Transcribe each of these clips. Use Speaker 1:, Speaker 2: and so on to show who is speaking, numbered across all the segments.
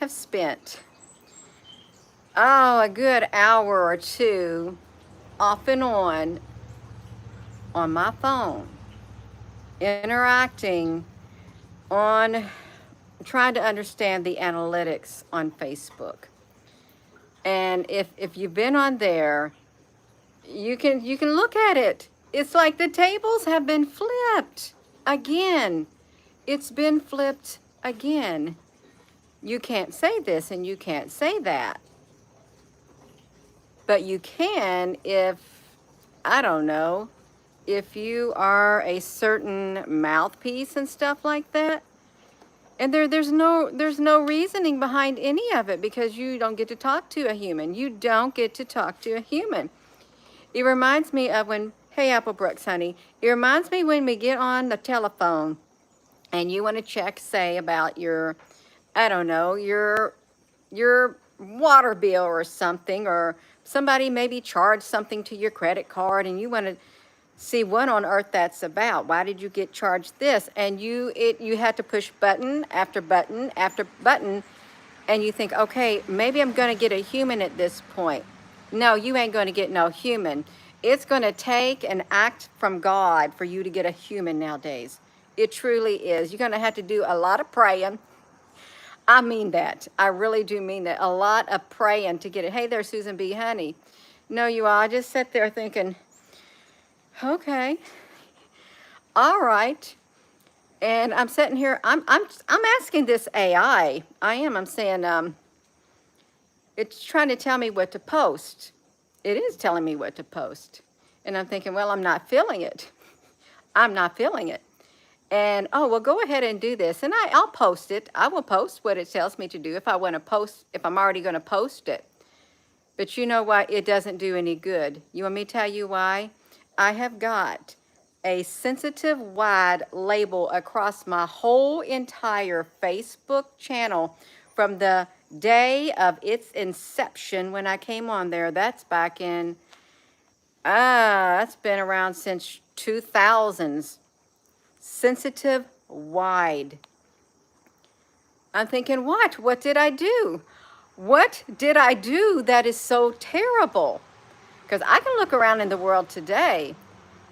Speaker 1: have spent, a good hour or two off and on my phone, interacting on trying to understand the analytics on Facebook. And if you've been on there, you can look at it. It's like the tables have been flipped again. It's been flipped again. You can't say this and you can't say that. But you can if, I don't know, if you are a certain mouthpiece and stuff like that. And there's no reasoning behind any of it because you don't get to talk to a human. You don't get to talk to a human. It reminds me of when, hey Applebrooks, honey, it reminds me when we get on the telephone and you want to check, say, about your, I don't know, your water bill or something, or somebody maybe charged something to your credit card and you want to see what on earth that's about. Why did you get charged this? And you had to push button after button after button, and you think, okay, maybe I'm going to get a human at this point. No, you ain't going to get no human. It's going to take an act from God for you to get a human nowadays. It truly is. You're going to have to do a lot of praying. I mean that. I really do mean that. A lot of praying to get it. Hey there, Susan B. Honey. No, you all. I just sat there thinking, okay, all right. And I'm sitting here, I'm asking this AI. I'm saying, it's trying to tell me what to post. It is telling me what to post. And I'm thinking, well, I'm not feeling it. I'm not feeling it. And, oh, well, go ahead and do this. And I'll post it. I will post what it tells me to do if I want to post, if I'm already going to post it. But you know what? It doesn't do any good. You want me to tell you why? I have got a sensitive wide label across my whole entire Facebook channel from the day of its inception when I came on there. That's back in, that's been around since 2000s. Sensitive wide. I'm thinking, what? What did I do? What did I do that is so terrible? Because I can look around in the world today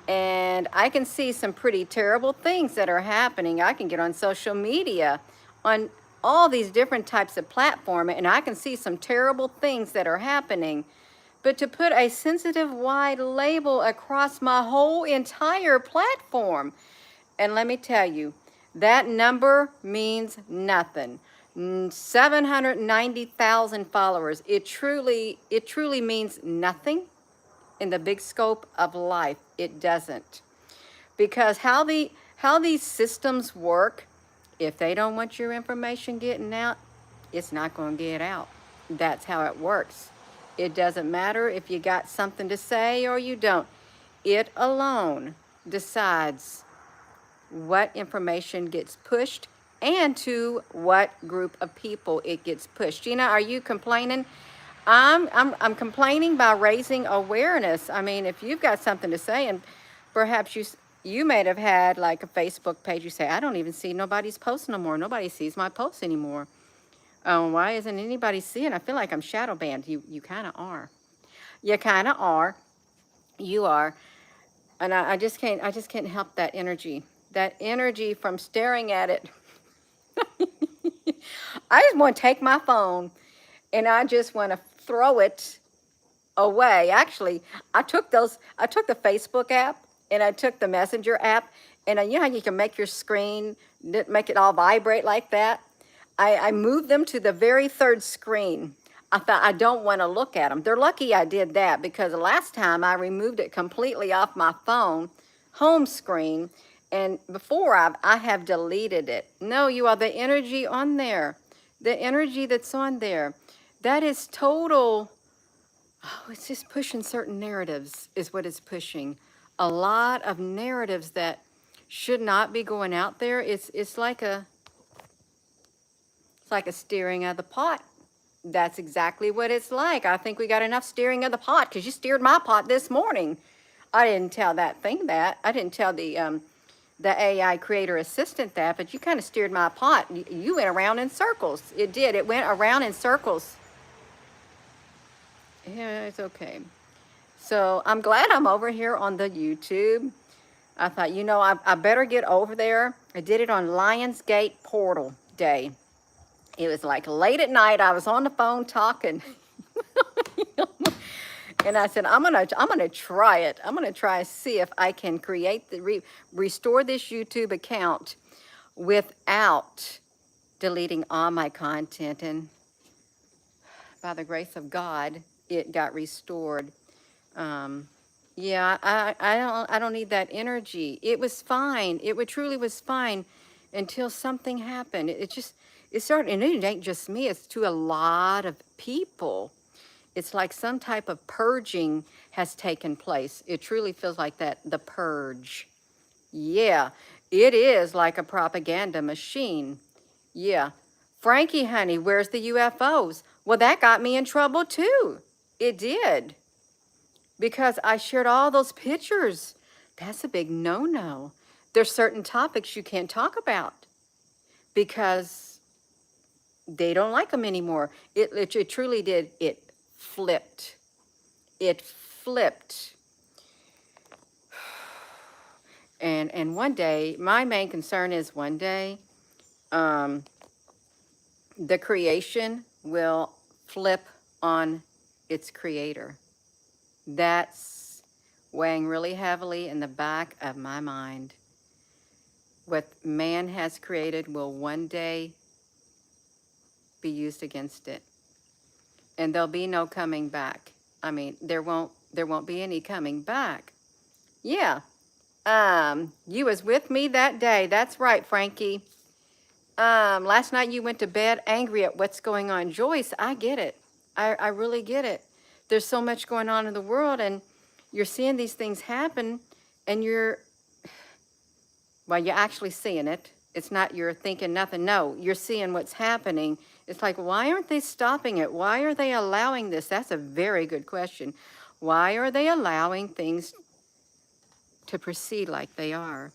Speaker 1: and I can see some pretty terrible things that are happening. I can get on social media, on all these different types of platforms, and I can see some terrible things that are happening. But to put a sensitive wide label across my whole entire platform, and let me tell you, that number means nothing. 790,000 followers. It truly means nothing in the big scope of life. It doesn't. Because how these systems work, if they don't want your information getting out, it's not going to get out. That's how it works. It doesn't matter if you got something to say or you don't. It alone decides what information gets pushed and to what group of people it gets pushed. Gina, are you complaining? I'm complaining by raising awareness. I mean, if you've got something to say, and perhaps you may have had like a Facebook page, you say, I don't even see nobody's posts no more. Nobody sees my posts anymore. Why isn't anybody seeing? I feel like I'm shadow banned. You kind of are. You kind of are. You are. And I just can't help that energy. That energy from staring at it. I just want to take my phone and I just want to throw it away. Actually, I took the Facebook app and I took the Messenger app, and you know how you can make your screen, make it all vibrate like that? I moved them to the very third screen. I thought, I don't want to look at them. They're lucky I did that, because the last time I removed it completely off my phone, home screen, and before I have deleted it. No, you are the energy on there. The energy that's on there. That is total, it's just pushing certain narratives is what it's pushing. A lot of narratives that should not be going out there. It's like a steering of the pot. That's exactly what it's like. I think we got enough steering of the pot, because you steered my pot this morning. I didn't tell that thing that. I didn't tell the the AI creator assistant that, but you kind of steered my pot. You went around in circles. It did. It went around in circles. Yeah, it's okay. So I'm glad I'm over here on the YouTube. I thought, I better get over there. I did it on Lionsgate Portal Day. It was like late at night. I was on the phone talking. And I said, I'm gonna try it. I'm gonna try to see if I can create restore this YouTube account without deleting all my content. And by the grace of God, it got restored. Yeah, I don't need that energy. It was fine. Truly was fine until something happened. It started, and it ain't just me. It's to a lot of people. It's like some type of purging has taken place. It truly feels like that, the purge. Yeah, it is like a propaganda machine. Yeah. Frankie, honey, where's the UFOs? Well, that got me in trouble too. It did. Because I shared all those pictures. That's a big no-no. There's certain topics you can't talk about because they don't like them anymore. It truly did. It flipped. It flipped. And one day, my main concern is one day, the creation will flip on its creator. That's weighing really heavily in the back of my mind. What man has created will one day be used against it. And there'll be no coming back. I mean, there won't be any coming back. Yeah. You was with me that day. That's right, Frankie. Last night you went to bed angry at what's going on. Joyce, I get it. I really get it. There's so much going on in the world, and you're seeing these things happen, and you're actually seeing it. It's not you're thinking nothing. No, you're seeing what's happening. It's like, why aren't they stopping it? Why are they allowing this? That's a very good question. Why are they allowing things to proceed like they are?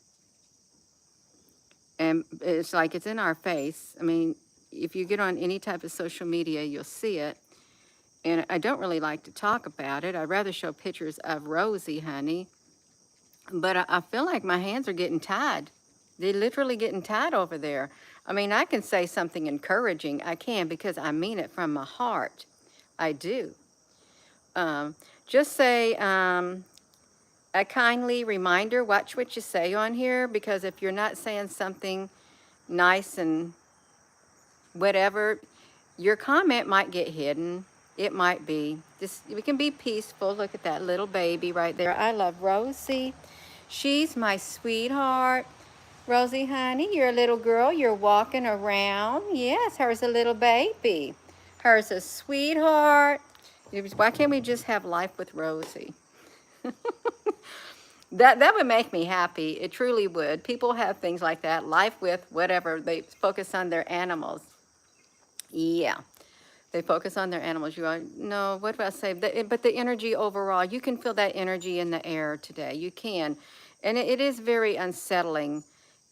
Speaker 1: And it's like it's in our face. I mean, if you get on any type of social media, you'll see it. And I don't really like to talk about it. I'd rather show pictures of Rosie, honey. But I feel like my hands are getting tied. They're literally getting tied over there. I mean, I can say something encouraging. I can because I mean it from my heart. I do. Just say a kindly reminder. Watch what you say on here, because if you're not saying something nice and whatever, your comment might get hidden. It might be. We can be peaceful. Look at that little baby right there. I love Rosie. She's my sweetheart. Rosie, honey, you're a little girl. You're walking around. Yes, her's a little baby. Her's a sweetheart. Why can't we just have life with Rosie? That would make me happy. It truly would. People have things like that. Life with whatever. They focus on their animals. Yeah. They focus on their animals. You are, no, what do I say? But the energy overall, you can feel that energy in the air today. You can. And it is very unsettling.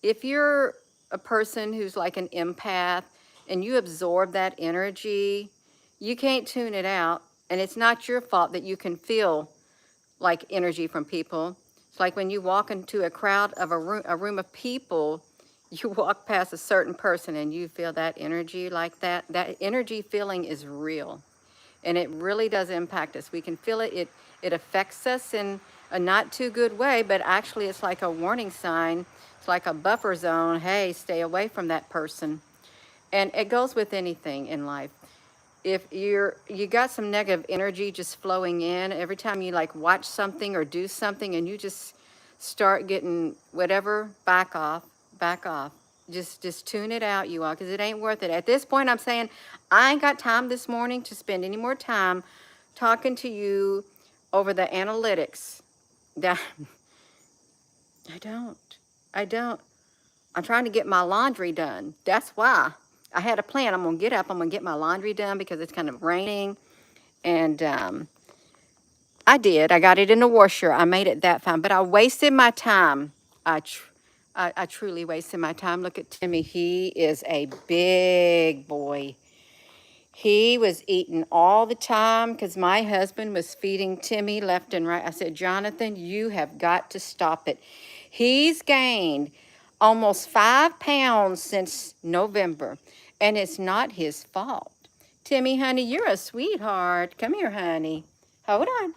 Speaker 1: If you're a person who's like an empath and you absorb that energy, you can't tune it out. And it's not your fault that you can feel like energy from people. It's like when you walk into a crowd of a room of people, you walk past a certain person and you feel that energy like that. That energy feeling is real. And it really does impact us. We can feel it. It affects us in a not too good way, but actually it's like a warning sign. It's like a buffer zone. Hey, stay away from that person. And it goes with anything in life. If you got some negative energy just flowing in, every time you like watch something or do something and you just start getting whatever, back off. Just tune it out, you all, because it ain't worth it. At this point, I'm saying I ain't got time this morning to spend any more time talking to you over the analytics. That I don't. I'm trying to get my laundry done. That's why. I had a plan. I'm going to get up. I'm going to get my laundry done because it's kind of raining. And I did. I got it in the washer. I made it that fine. But I wasted my time. I truly wasted my time. Look at Timmy. He is a big boy. He was eating all the time because my husband was feeding Timmy left and right. I said, Jonathan, you have got to stop it. He's gained almost 5 pounds since November, and it's not his fault. Timmy, honey, you're a sweetheart. Come here, honey. Hold on.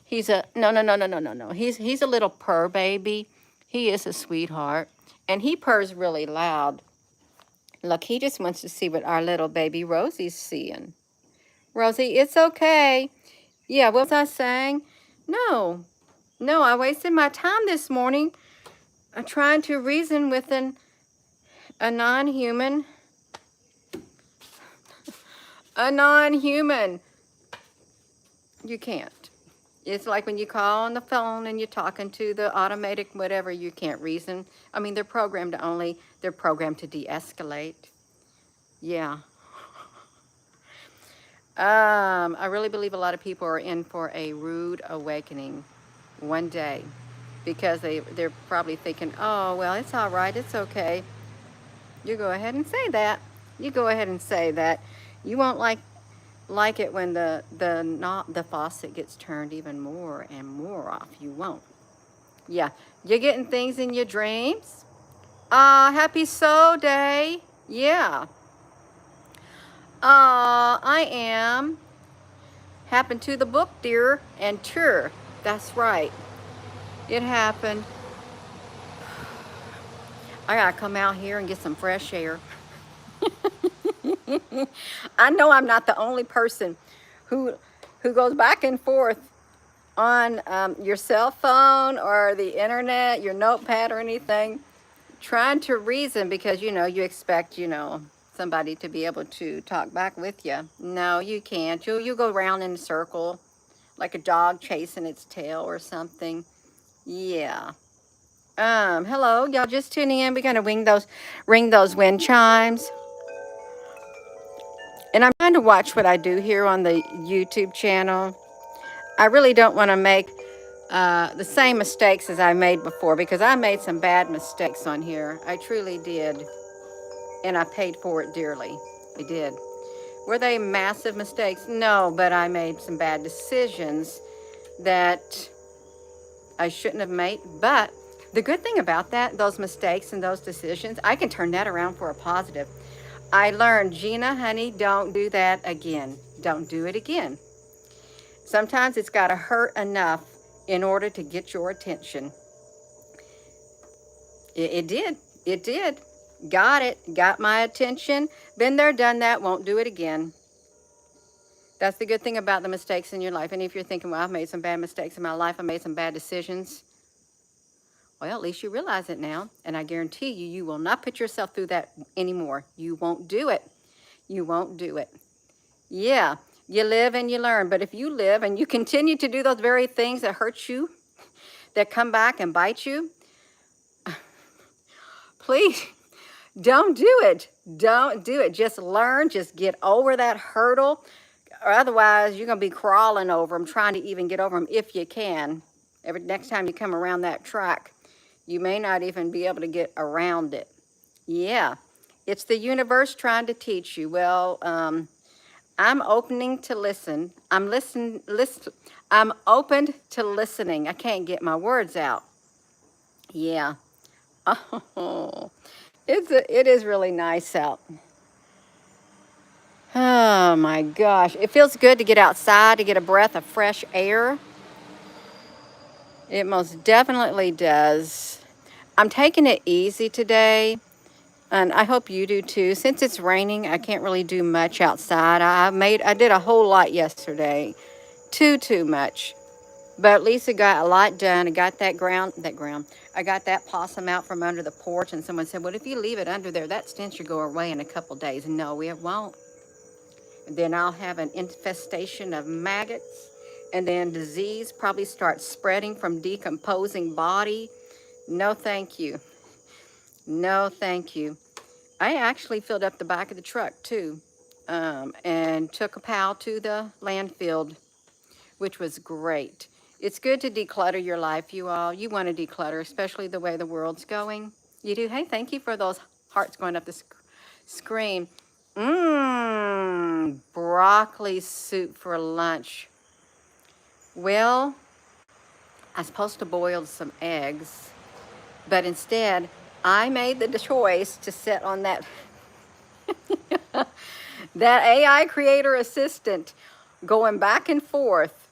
Speaker 1: He's a, no. He's a little purr baby. He is a sweetheart, and he purrs really loud. Look, he just wants to see what our little baby Rosie's seeing. Rosie, it's okay. Yeah, what was I saying? No, I wasted my time this morning trying to reason with a non-human. A non-human. You can't. It's like when you call on the phone and you're talking to the automatic whatever, you can't reason. I mean, they're programmed to de-escalate. Yeah. I really believe a lot of people are in for a rude awakening one day because they're probably thinking, oh, well, it's all right, it's okay. You go ahead and say that. You go ahead and say that. You won't like it when the faucet gets turned even more and more off. You won't. Yeah, you're getting things in your dreams. Happy Soul Day. Yeah. I am. Happened to the book, dear, and sure, that's right. It happened. I gotta come out here and get some fresh air. I know I'm not the only person who goes back and forth on your cell phone or the internet, your notepad or anything, trying to reason because, you expect, somebody to be able to talk back with you. No, you can't. You go around in a circle like a dog chasing its tail or something. Yeah. Hello, y'all just tuning in. We're gonna ring those wind chimes. And I'm trying to watch what I do here on the YouTube channel. I really don't want to make the same mistakes as I made before because I made some bad mistakes on here. I truly did. And I paid for it dearly. I did. Were they massive mistakes? No, but I made some bad decisions that I shouldn't have made. But the good thing about those mistakes and those decisions, I can turn that around for a positive. I learned, Gina, honey, don't do that again. Don't do it again. Sometimes it's got to hurt enough in order to get your attention. It did. It did. Got it. Got my attention. Been there, done that. Won't do it again. That's the good thing about the mistakes in your life. And if you're thinking, well, I've made some bad mistakes in my life, I made some bad decisions. Well, at least you realize it now. And I guarantee you, you will not put yourself through that anymore. You won't do it. You won't do it. Yeah, you live and you learn. But if you live and you continue to do those very things that hurt you, that come back and bite you, please don't do it. Don't do it. Just learn. Just get over that hurdle. Or otherwise, you're going to be crawling over them, trying to even get over them if you can. Next time you come around that track, you may not even be able to get around it. Yeah, it's the universe trying to teach you. Well, I'm opening to listen. I'm open to listening. I can't get my words out. Yeah. Oh, it is really nice out. Oh my gosh. It feels good to get outside, to get a breath of fresh air. It most definitely does. I'm taking it easy today, and I hope you do too. Since it's raining, I can't really do much outside. I did a whole lot yesterday. Too much. But at least I got a lot done. I got I got that possum out from under the porch, and someone said, well, if you leave it under there, that stench will go away in a couple days. No, it won't. Then I'll have an infestation of maggots, and then disease probably starts spreading from decomposing body. No, thank you. No, thank you. I actually filled up the back of the truck too, and took a pal to the landfill, which was great. It's good to declutter your life, you all. You want to declutter, especially the way the world's going. You do. Hey, thank you for those hearts going up the screen. Broccoli soup for lunch. Well, I was supposed to boil some eggs, but instead I made the choice to sit on that that AI creator assistant going back and forth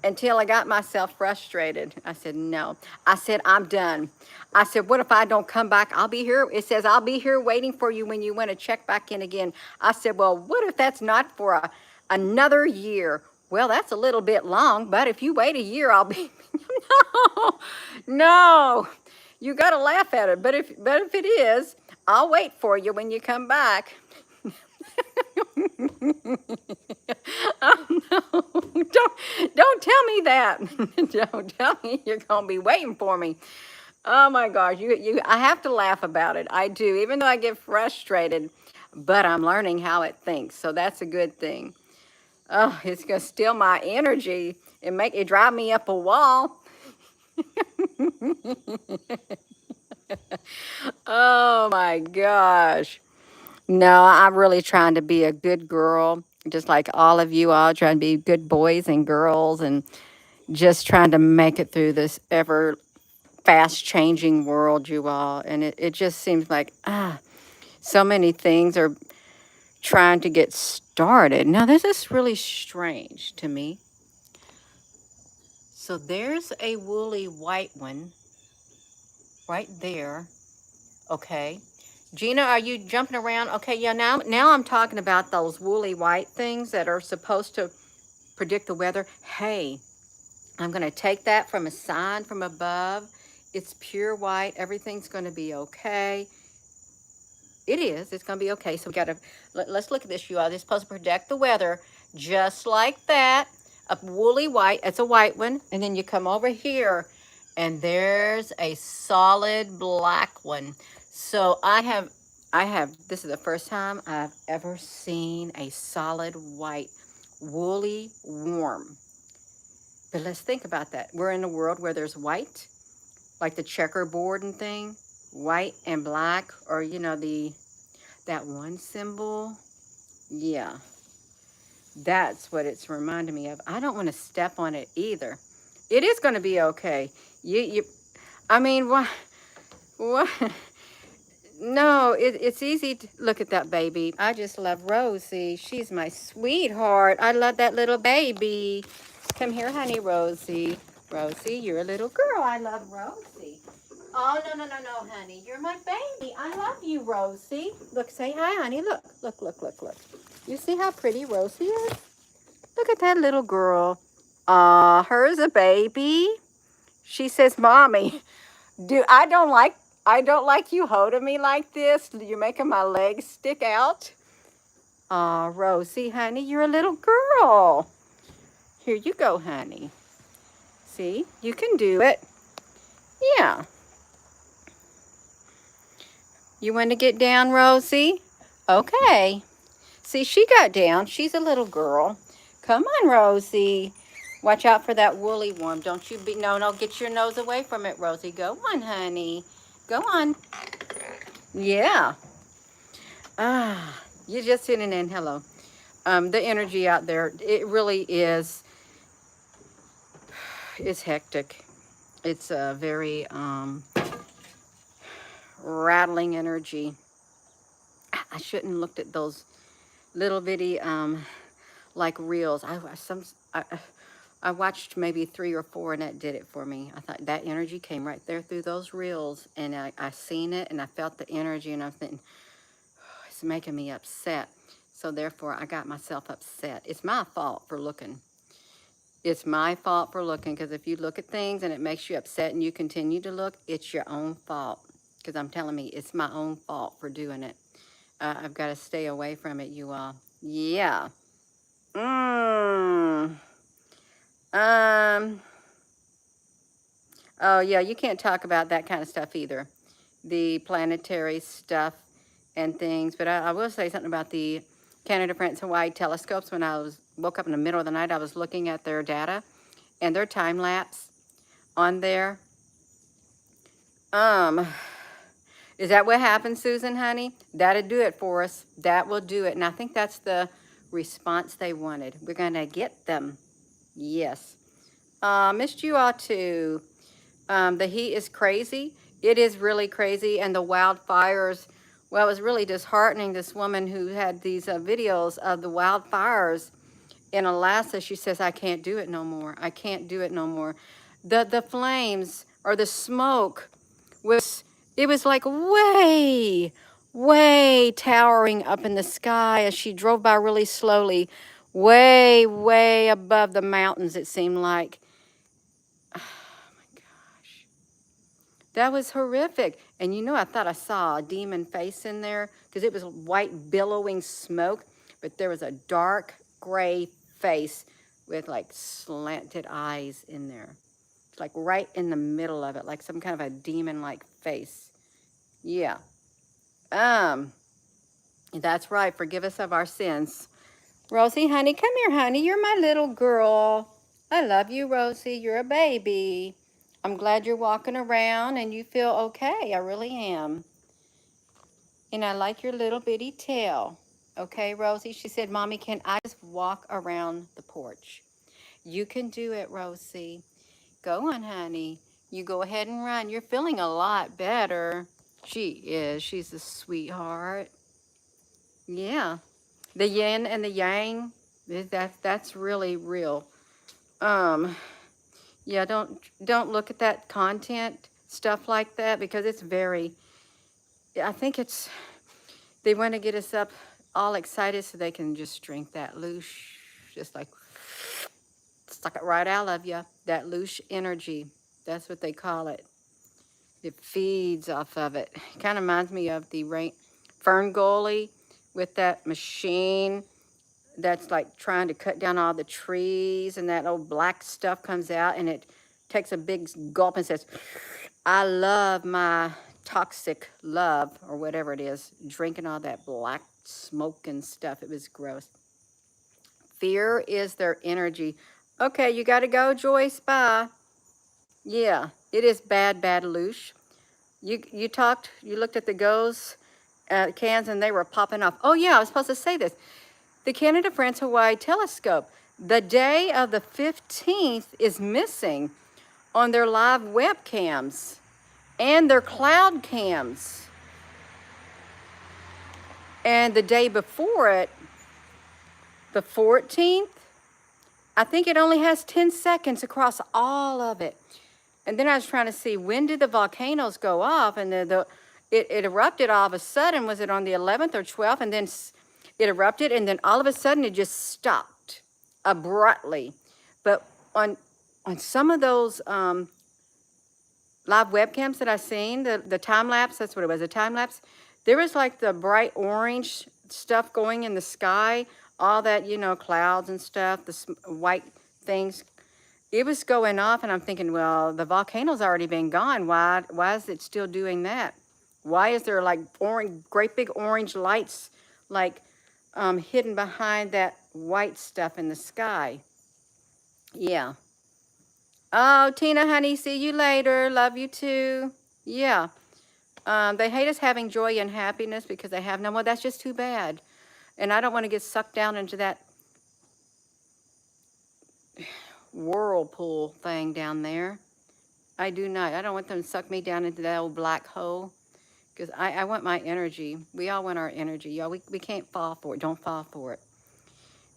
Speaker 1: until I got myself frustrated. I said, no. I said, I'm done. I said, what if I don't come back? I'll be here. It says, I'll be here waiting for you when you want to check back in again. I said, well, what if that's not for another year? Well, that's a little bit long, but if you wait a year, I'll be, no, no. You got to laugh at it. But if it is, I'll wait for you when you come back. Oh, no, don't tell me that. Don't tell me you're gonna be waiting for me. Oh my gosh, I have to laugh about it. I do, even though I get frustrated, but I'm learning how it thinks, so that's a good thing. Oh, it's gonna steal my energy and make it drive me up a wall. Oh my gosh. No, I'm really trying to be a good girl, just like all of you all trying to be good boys and girls, and just trying to make it through this ever fast changing world, you all. And it just seems like, so many things are trying to get started. Now, this is really strange to me. So there's a woolly white one right there. Okay. Gina, are you jumping around? Okay, yeah, now I'm talking about those woolly white things that are supposed to predict the weather. Hey, I'm going to take that from a sign from above. It's pure white. Everything's going to be okay. It is. It's going to be okay. So we got to, let's look at this, you all. They're supposed to protect the weather just like that. A woolly white. It's a white one. And then you come over here and there's a solid black one. So I have, this is the first time I've ever seen a solid white woolly worm. But let's think about that. We're in a world where there's white, like the checkerboard and thing, white and black, or you know, that one symbol. Yeah, that's what it's reminding me of. I don't want to step on it either. It is going to be okay. I mean, what? No, it's easy to look at that baby. I just love Rosie. She's my sweetheart. I love that little baby. Come here, honey, Rosie. Rosie, you're a little girl. I love Rosie. Oh, no, honey. You're my baby. I love you, Rosie. Look, say hi, honey. Look. You see how pretty Rosie is? Look at that little girl. Aw, her's a baby. She says, Mommy, I don't like you holding me like this. You're making my legs stick out. Aw, Rosie, honey, you're a little girl. Here you go, honey. See, you can do it. Yeah. You want to get down, Rosie? Okay. See, she got down. She's a little girl. Come on, Rosie. Watch out for that woolly worm. Don't you be, no, get your nose away from it, Rosie. Go on, honey. Go on. Yeah. You're just sitting in. Hello. The energy out there, it really is, it's hectic. It's a very rattling energy. I shouldn't looked at those little bitty like reels. I watched maybe 3 or 4 and that did it for me. I thought that energy came right there through those reels, and I seen it and I felt the energy, and I'm thinking, oh, it's making me upset. So therefore I got myself upset. It's my fault for looking. It's my fault for looking, because if you look at things and it makes you upset and you continue to look, it's your own fault. Because I'm telling me, it's my own fault for doing it. I've got to stay away from it, you all. Yeah. Oh, yeah, you can't talk about that kind of stuff either. The planetary stuff and things. But I will say something about the Canada, France, Hawaii telescopes. When I woke up in the middle of the night, I was looking at their data. and their time lapse on there. Is that what happened, Susan, honey? That'll do it for us. That will do it. And I think that's the response they wanted. We're going to get them. Yes. Missed you all too. The heat is crazy. It is really crazy. And the wildfires, well, it was really disheartening. This woman who had these videos of the wildfires in Alaska, she says, I can't do it no more. I can't do it no more. The flames or the smoke was, it was like way, way towering up in the sky as she drove by really slowly, way, way above the mountains, it seemed like. That was horrific. And you know, I thought I saw a demon face in there because it was white billowing smoke, but there was a dark gray face with like slanted eyes in there. It's like right in the middle of it, like some kind of a demon-like face. Yeah. That's right. Forgive us of our sins. Rosie, honey, come here, honey. You're my little girl. I love you, Rosie. You're a baby. I'm glad you're walking around and you feel okay. I really am. And I like your little bitty tail. Okay, Rosie? She said, Mommy, can I just walk around the porch? You can do it, Rosie. Go on, honey. You go ahead and run. You're feeling a lot better. She is. She's a sweetheart. Yeah. The yin and the yang, that's really real. Yeah, don't look at that content, stuff like that, because it's very, I think it's, they want to get us up all excited so they can just drink that loose, just like, suck it right out of you, that loose energy. That's what they call it. It feeds off of it. Kind of reminds me of the Fern Gully with that machine that's like trying to cut down all the trees, and that old black stuff comes out and it takes a big gulp and says, I love my toxic love, or whatever it is, drinking all that black smoke and stuff. It was gross. Fear is their energy. Okay, you got to go, Joyce. Bye. Yeah, it is bad, bad loosh. You looked at the ghosts cans and they were popping off. Oh yeah, I was supposed to say this. The Canada, France, Hawaii telescope, the day of the 15th is missing on their live webcams and their cloud cams. And the day before it, the 14th, I think it only has 10 seconds across all of it. And then I was trying to see, when did the volcanoes go off? And it erupted all of a sudden. Was it on the 11th or 12th? And then it erupted, and then all of a sudden it just stopped abruptly. But on some of those live webcams that I've seen, the time lapse, that's what it was, a time lapse, there was like the bright orange stuff going in the sky, all that, you know, clouds and stuff, the white things. It was going off, and I'm thinking, well, the volcano's already been gone. Why is it still doing that? Why is there like great big orange lights like hidden behind that white stuff in the sky? Yeah. Oh, Tina, honey, see you later. Love you too. Yeah. They hate us having joy and happiness because they have no more. That's just too bad. And I don't want to get sucked down into that whirlpool thing down there. I do not. I don't want them to suck me down into that old black hole, because I want my energy. We all want our energy, y'all. We can't fall for it. Don't fall for it.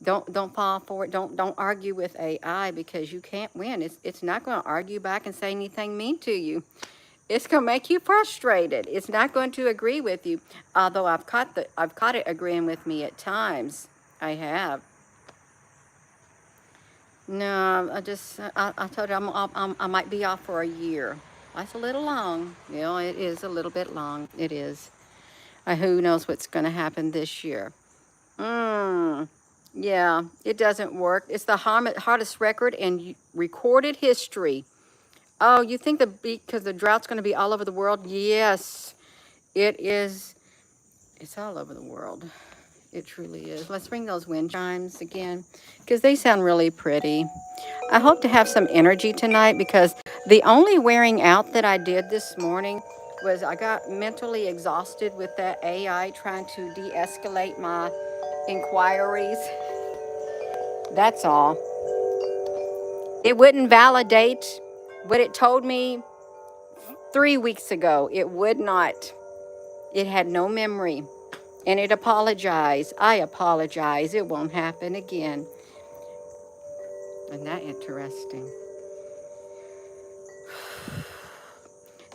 Speaker 1: Don't fall for it. Don't argue with AI, because you can't win. It's not going to argue back and say anything mean to you. It's going to make you frustrated. It's not going to agree with you. Although I've caught it agreeing with me at times. I have. No, I told you I might be off for a year. That's a little long. You know, it is a little bit long. It is. Who knows what's going to happen this year? Yeah, it doesn't work. It's the hardest record in recorded history. Oh, you think because the drought's going to be all over the world? Yes, it is. It's all over the world. It truly is. Let's bring those wind chimes again, because they sound really pretty. I hope to have some energy tonight, because the only wearing out that I did this morning was I got mentally exhausted with that AI trying to de-escalate my inquiries. That's all. It wouldn't validate what it told me 3 weeks ago. It would not. It had no memory. And it apologized. I apologize. It won't happen again. Isn't that interesting?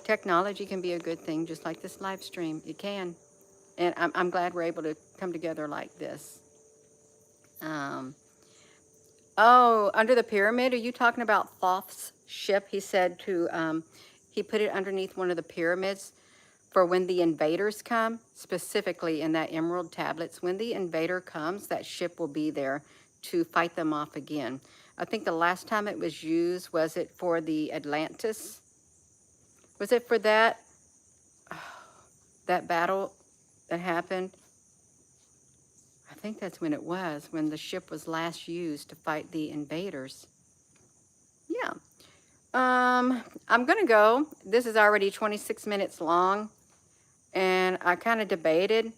Speaker 1: Technology can be a good thing, just like this live stream. It can. And I'm glad we're able to come together like this. Oh, under the pyramid, are you talking about Thoth's ship? He said he put it underneath one of the pyramids for when the invaders come, specifically in that emerald tablets. When the invader comes, that ship will be there to fight them off again. I think the last time it was used, was it for the Atlantis? Was it for that battle that happened? I think that's when it was, when the ship was last used to fight the invaders. Yeah. I'm gonna go. This is already 26 minutes long, and I kind of debated.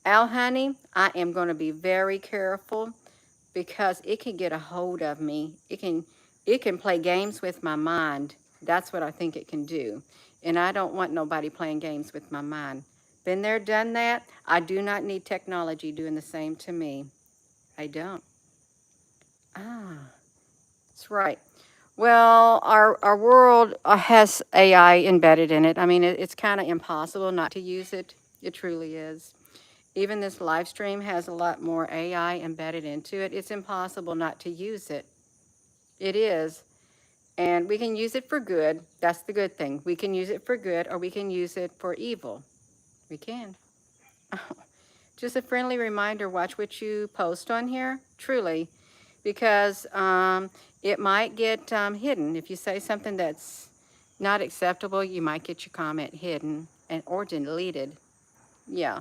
Speaker 1: Al, honey, I am going to be very careful, because it can get a hold of me. It can play games with my mind. That's what I think it can do. And I don't want nobody playing games with my mind. Been there, done that. I do not need technology doing the same to me. I don't. Ah, that's right. Well, our world has AI embedded in it. I mean, it's kind of impossible not to use it. It truly is. Even this live stream has a lot more AI embedded into it. It's impossible not to use it. It is. And we can use it for good. That's the good thing. We can use it for good, or we can use it for evil. We can. Just a friendly reminder, watch what you post on here, truly, because it might get hidden. If you say something that's not acceptable, you might get your comment hidden or deleted. Yeah.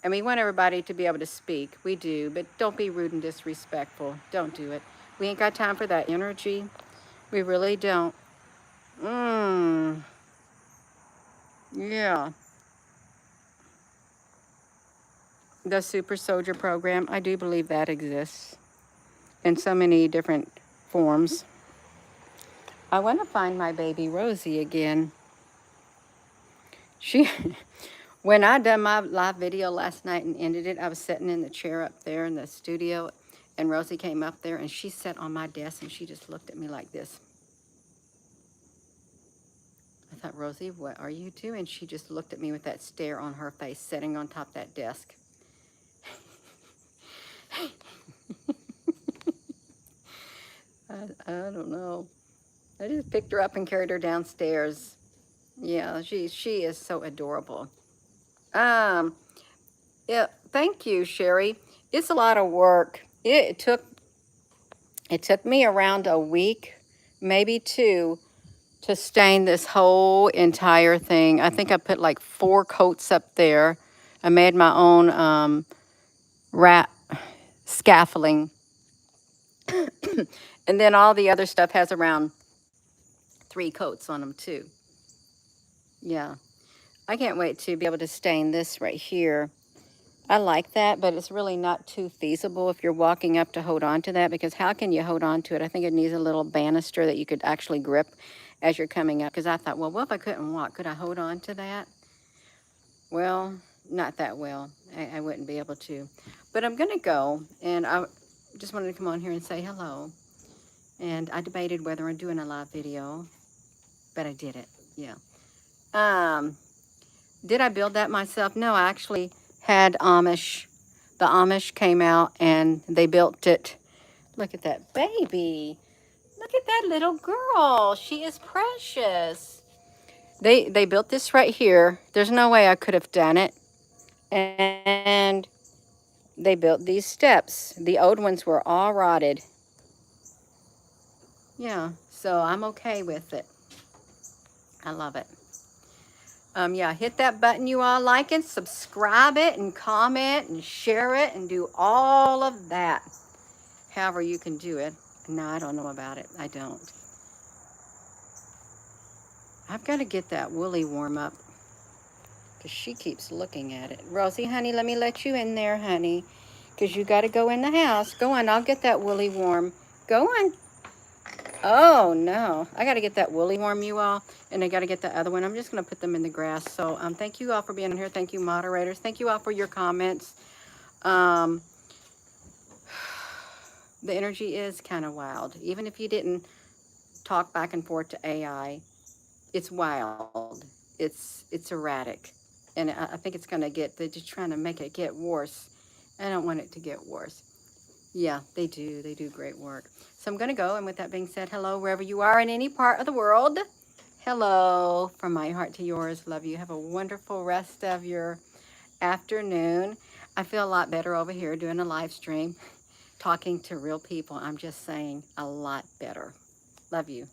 Speaker 1: And we want everybody to be able to speak. We do, but don't be rude and disrespectful. Don't do it. We ain't got time for that energy. We really don't. Yeah. The super soldier program, I do believe that exists in so many different forms. I want to find my baby Rosie again. When I done my live video last night and ended it, I was sitting in the chair up there in the studio, and Rosie came up there and she sat on my desk and she just looked at me like this. I thought, Rosie, what are you doing? And she just looked at me with that stare on her face, sitting on top of that desk. I don't know. I just picked her up and carried her downstairs. Yeah, she is so adorable. Yeah, thank you, Sherry. It's a lot of work. It took me around a week, maybe 2, to stain this whole entire thing. I think I put like 4 coats up there. I made my own wrap scaffolding. And then all the other stuff has around 3 coats on them too. Yeah. I can't wait to be able to stain this right here. I like that, but it's really not too feasible if you're walking up to hold on to that, because how can you hold on to it? I think it needs a little banister that you could actually grip as you're coming up, because I thought, well, what if I couldn't walk? Could I hold on to that? Well, not that well. I wouldn't be able to. But I'm going to go, and I just wanted to come on here and say hello. And I debated whether I'm doing a live video, but I did it. Yeah. Did I build that myself? No, I actually had Amish. The Amish came out and they built it. Look at that baby. Look at that little girl. She is precious. They built this right here. There's no way I could have done it. And they built these steps. The old ones were all rotted. Yeah, so I'm okay with it. I love it. Yeah, hit that button you all like it, subscribe it, and comment and share it and do all of that. However you can do it. No, I don't know about it. I don't. I've got to get that woolly warm up because she keeps looking at it. Rosie, honey, let me let you in there, honey, because you got to go in the house. Go on, I'll get that woolly warm. Go on. Oh, no. I got to get that woolly warm, you all, and I got to get the other one. I'm just going to put them in the grass. So thank you all for being here. Thank you, moderators. Thank you all for your comments. Um, the energy is kind of wild. Even if you didn't talk back and forth to AI, it's wild. It's erratic. And I think it's going to get, they're just trying to make it get worse. I don't want it to get worse. Yeah, they do. They do great work. So I'm going to go. And with that being said, hello, wherever you are in any part of the world. Hello, from my heart to yours. Love you. Have a wonderful rest of your afternoon. I feel a lot better over here doing a live stream, talking to real people. I'm just saying, a lot better. Love you.